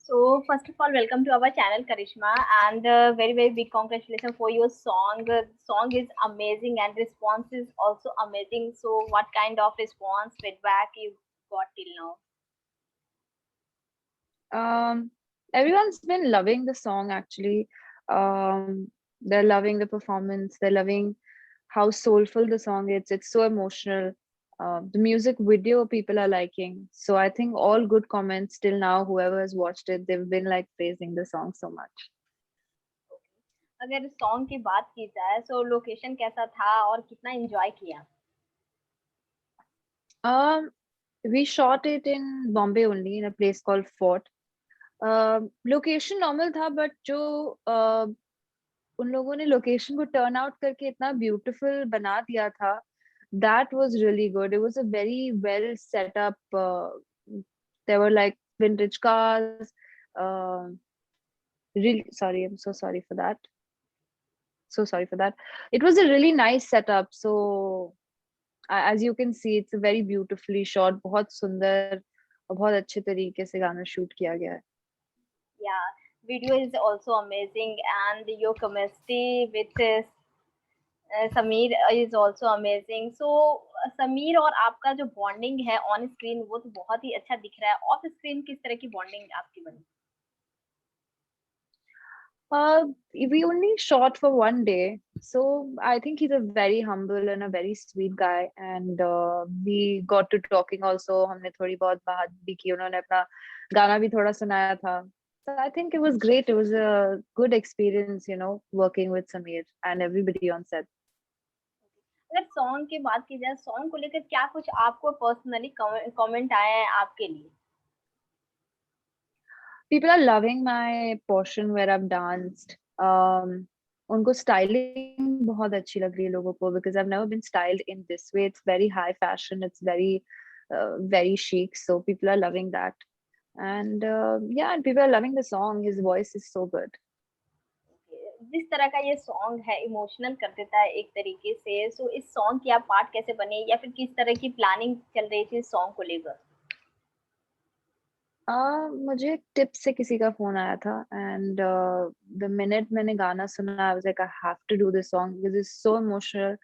So first of all, welcome to our channel, Karishma, and very big congratulations for your song. The song is amazing and response is also amazing. So what kind of response feedback you got till now? Um, Everyone's been loving the song actually. They're loving the performance. They're loving how soulful the song is. It's so emotional. The music video people are liking. So I think all good comments till now, whoever has watched it, they've been like praising the song so much. अगर song की बात की जाए, so location कैसा था और कितना enjoy किया? Um, we shot it in Bombay only in a place called Fort. Location normal था बट जो उन लोगों ने लोकेशन को टर्न आउट करके इतना ब्यूटीफुल बना दिया था, that was really good. It was a very well set up. There were like vintage cars. Really sorry, I'm so sorry for that. So sorry for that. It was a really nice setup. So as you can see, it's a very beautifully shot. बहुत सुंदर और बहुत अच्छे तरीके से गाना shoot किया गया है. Yeah, video is also amazing, and your chemistry with Sameer is also amazing. So Sameer और आपका जो बॉन्डिंग है ऑन स्क्रीन वो तो बहुत ही अच्छा दिख रहा है. ऑफ स्क्रीन किस तरह की बॉन्डिंग आपकी बनी? Uh, we only shot for one day, so I think he's a very humble and a very sweet guy. And we got to talking also. हमने थोड़ी बहुत बात भी की. उन्होंने अपना गाना भी थोड़ा सुनाया था. So I think it was great. It was a good experience, working with Samir and everybody on set. अगर सॉन्ग की बात की जाए, सॉन्ग को लेकर क्या कुछ आपको पर्सनली कमेंट आए हैं आपके लिए? People are loving my portion where I've danced. उनको styling बहुत अच्छी लग रही है लोगों को because I've never been styled in this way. It's very high fashion. It's very chic. So people are loving that. And yeah, and people are loving the song. His voice is so good. जिस तरह का ये song है emotional कर देता है एक तरीके से. सो इस सॉन्ग की आप पार्ट कैसे बने या फिर किस तरह की प्लानिंग चल रही थी इस सॉन्ग को लेकर? मुझे टिप से किसी का फोन आया था एंड द मिनट मैंने गाना सुना I was like I have to do this song because it's so emotional.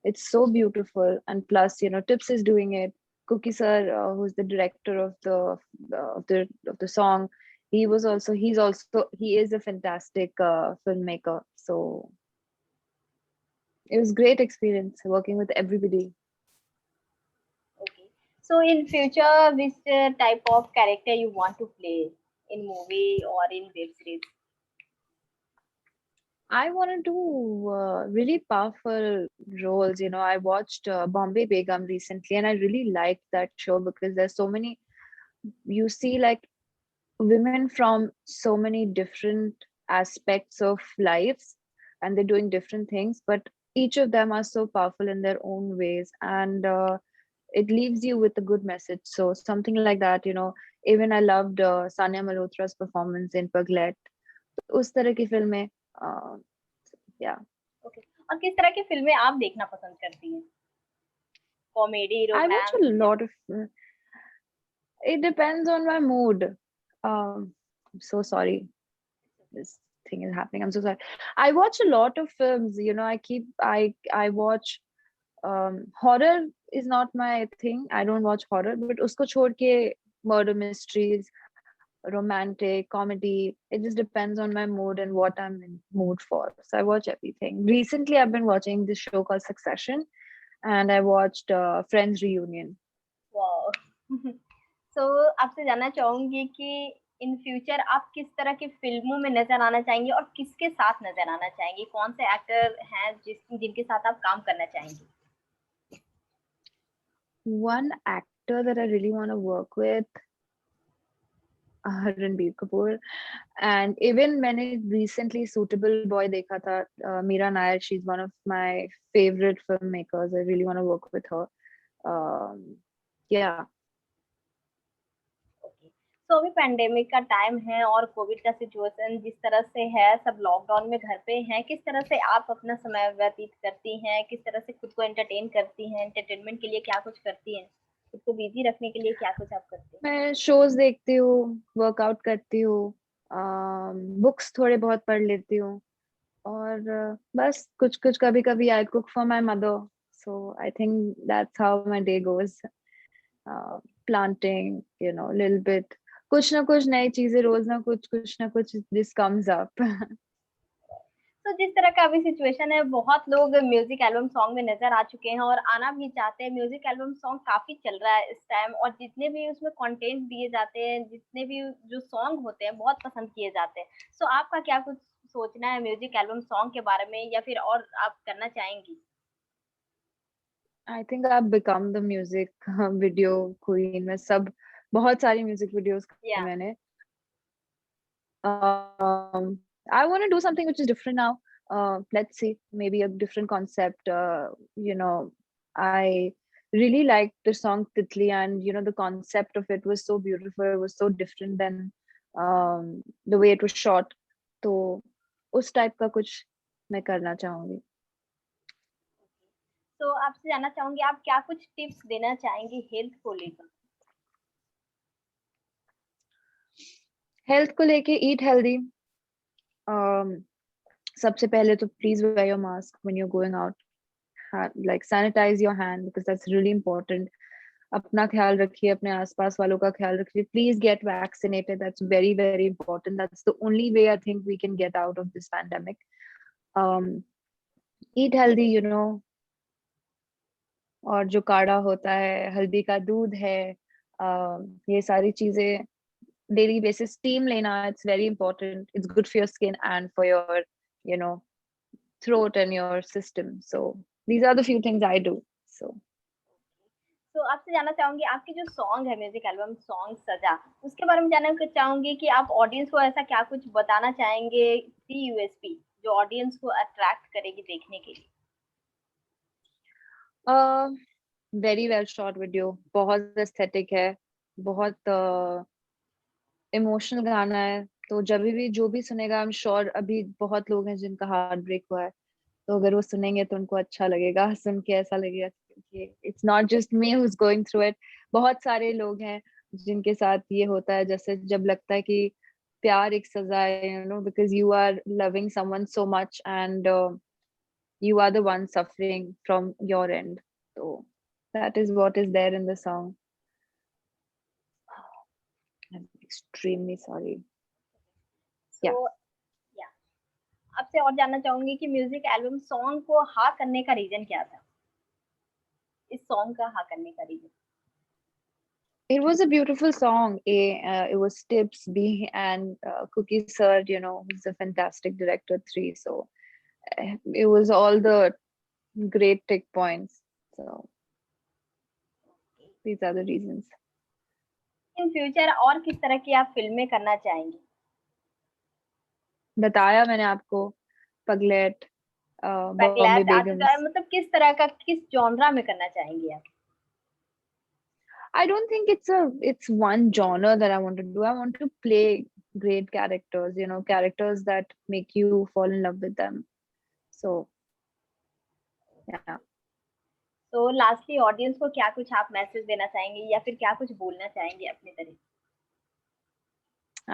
It's so beautiful, and plus, Tips is doing it. Cookie sir, who's the director of the song, he is a fantastic filmmaker. So it was great experience working with everybody. Okay. So in future, which type of character you want to play in movie or in web series? I want to do really powerful roles. I watched Bombay Begum recently, and I really liked that show because there's so many. You see, like women from so many different aspects of lives, and they're doing different things, but each of them are so powerful in their own ways, and it leaves you with a good message. So something like that. Even I loved Sanya Malhotra's performance in Paglet. उस तरह की फिल्में. uh, yeah. Okay. और किस तरह की फिल्में आप देखना पसंद करती हैं? Comedy, I watch romance a या lot of. It depends on my mood. I'm so sorry. This thing is happening. I'm so sorry. I watch a lot of films. I watch. Horror is not my thing. I don't watch horror. But usko chhod ke murder mysteries, romantic, comedy. It just depends on my mood and what I'm in mood for. So I watch everything. Recently, I've been watching this show called Succession, and I watched Friends Reunion. Wow. So आपसे जानना चाहूंगी कि in future आप किस तरह की फिल्मों में नजर आना चाहेंगे और किसके साथ नजर आना चाहेंगे? कौन से एक्टर हैं जिनके साथ आप काम करना चाहेंगे? One actor that I really want to work with, Ranbir Kapoor. And even मैंने recently Suitable Boy देखा था. Meera Nair, she's one of my favorite filmmakers. I really want to work with her. Yeah. Okay. So अभी pandemic का time है और Covid का situation जिस तरह से है, सब लॉकडाउन में घर पे हैं. किस तरह से आप अपना समय व्यतीत करती हैं? किस तरह से खुद को एंटरटेन करती हैं? एंटरटेनमेंट के लिए क्या कुछ करती हैं? खुद को बिजी रखने के लिए क्या कुछ आप करते हैं? मैं शोज देखती हूँ, वर्कआउट करती हूँ, बुक्स थोड़े बहुत पढ़ लेती हूँ, और बस कुछ कुछ कभी कभी I cook for my mother, so I think that's how my day goes, planting, little bit, कुछ ना कुछ नई चीजें रोज, ना कुछ ना कुछ दिस कम्स अप। तो जिस तरह का अभी सिचुएशन है, बहुत लोग म्यूजिक एल्बम सॉन्ग में नजर आ चुके हैं और आना भी चाहते हैं। म्यूजिक एल्बम सॉन्ग काफी चल रहा है इस टाइम, और जितने भी उसमें कंटेंट दिए जाते हैं, जितने भी जो सॉन्ग होते हैं, बहुत पसंद किए जाते हैं। सो आपका क्या कुछ सोचना है म्यूजिक एल्बम सॉन्ग के बारे में, या फिर और आप करना चाहेंगी? I think I become the music video queen. मैं सब बहुत सारी म्यूजिक वीडियोस या मैंने, I want to do something which is different now. Let's see, maybe a different concept. I really liked the song Titli, and the concept of it was so beautiful. It was so different than the way it was shot. तो उस type का कुछ मैं करना चाहूंगी। तो आपसे जानना चाहूंगी, आप क्या कुछ टिप्स देना चाहेंगी हेल्थ को लेकर? हेल्थ को लेके ईट हेल्दी। सबसे पहले तो please wear your mask when you're going out. Like sanitize your hand because that's really important. अपना ख्याल रखिए, अपने आसपास वालों का ख्याल रखिए। Please get vaccinated. That's very, very important. That's the only way I think we can get out of this pandemic. Um, eat healthy, और जो काढ़ा होता है, हल्दी का दूध है, ये सारी चीजें daily basis, steam लेना, it's very important. It's good for your skin and for your, you know, throat and your system. So these are the few things I do. So तो आपसे जानना चाहूंगी, आपके जो सॉन्ग है म्यूजिक एल्बम सॉन्ग सजा, उसके बारे में जानना चाहूंगी कि आप ऑडियंस को ऐसा क्या कुछ बताना चाहेंगे, की यूएसपी जो ऑडियंस को अट्रैक्ट करेगी देखने के लिए? वेरी वेल शॉट वीडियो, बहुत एस्थेटिक है, बहुत इमोशनल गाना है। तो जब भी जो भी सुनेगा, आई एम श्योर अभी बहुत लोग हैं जिनका हार्ट ब्रेक हुआ है, तो अगर वो सुनेंगे तो उनको अच्छा लगेगा, सुन के ऐसा लगेगा कि it's not just me who is going through it. बहुत सारे लोग हैं जिनके साथ ये होता है, जैसे जब लगता है कि प्यार एक सजा है, because you are loving someone so much and you are the one suffering from your end. So that is what is there in the song. I'm extremely sorry. So Yeah. या आपसे और जानना चाहूंगी कि म्यूजिक एल्बम सॉन्ग को हाँ करने का रीजन क्या था, इस सॉन्ग का हाँ करने का reason? It was a beautiful song. It was Tips B and Cookie Sir, he's a fantastic director, three. So it was all the great tick points. So these are the reasons. In future और किस तरह की आप फिल्में करना चाहेंगी? बताया मैंने आपको, पगलेट, बॉम्बे बैकलैश आ चुका है, बेगम्स। मतलब किस तरह का, किस जॉनरा में करना चाहेंगी आप? I don't think it's one genre that I want to do. I want to play great characters, characters that make you fall in love with them. So yeah, तो लास्टली ऑडियंस को क्या कुछ आप message देना चाहेंगे, या फिर क्या कुछ बोलना चाहेंगे अपने तरीके?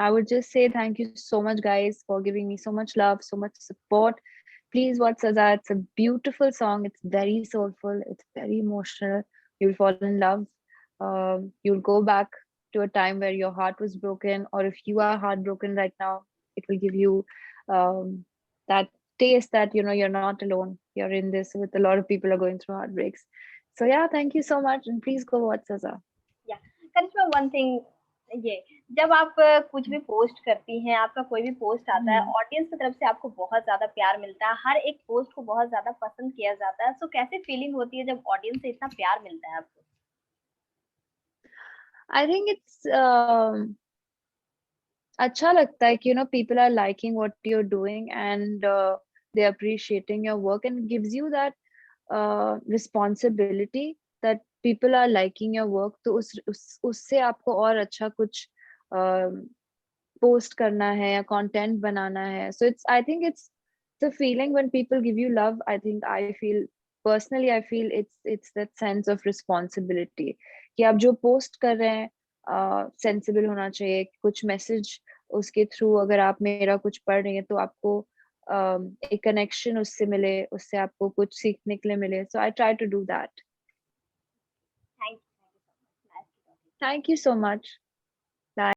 I would just say thank you so much, guys, for giving me so much love, so much support. Please watch Saza. It's a beautiful song. It's very soulful. It's very emotional. You'll fall in love. You'll go back to a time where your heart was broken, or if you are heartbroken right now, it will give you that taste that you're not alone. You're in this with a lot of people are going through heartbreaks. So yeah, thank you so much, and please go watch Saza. या करिश्मा, one thing, ये जब आप कुछ भी post करती हैं, आपका कोई भी पोस्ट आता है, Hmm. ऑडियंस की तरफ से आपको बहुत ज्यादा प्यार मिलता है, हर एक पोस्ट को बहुत ज्यादा पसंद किया जाता है, सो कैसे फीलिंग होती है जब ऑडियंस से इतना प्यार मिलता है आपको? I think it's अच्छा लगता है कि people are liking what you're doing, and they're appreciating your work, and gives you that responsibility that people are liking your work. तो उससे आपको और अच्छा कुछ पोस्ट करना है या कंटेंट बनाना है. So I think it's the feeling when people give you love. I think I feel personally I feel it's that sense of responsibility कि आप जो पोस्ट कर रहे हैं सेंसिबल होना चाहिए, कुछ मैसेज उसके थ्रू अगर आप मेरा कुछ पढ़ रही हैं तो आपको एक कनेक्शन उससे मिले, उससे आपको कुछ सीखने के लिए मिले. So I try to do that. Thank you so much. Nice to talk to you. Thank you so much.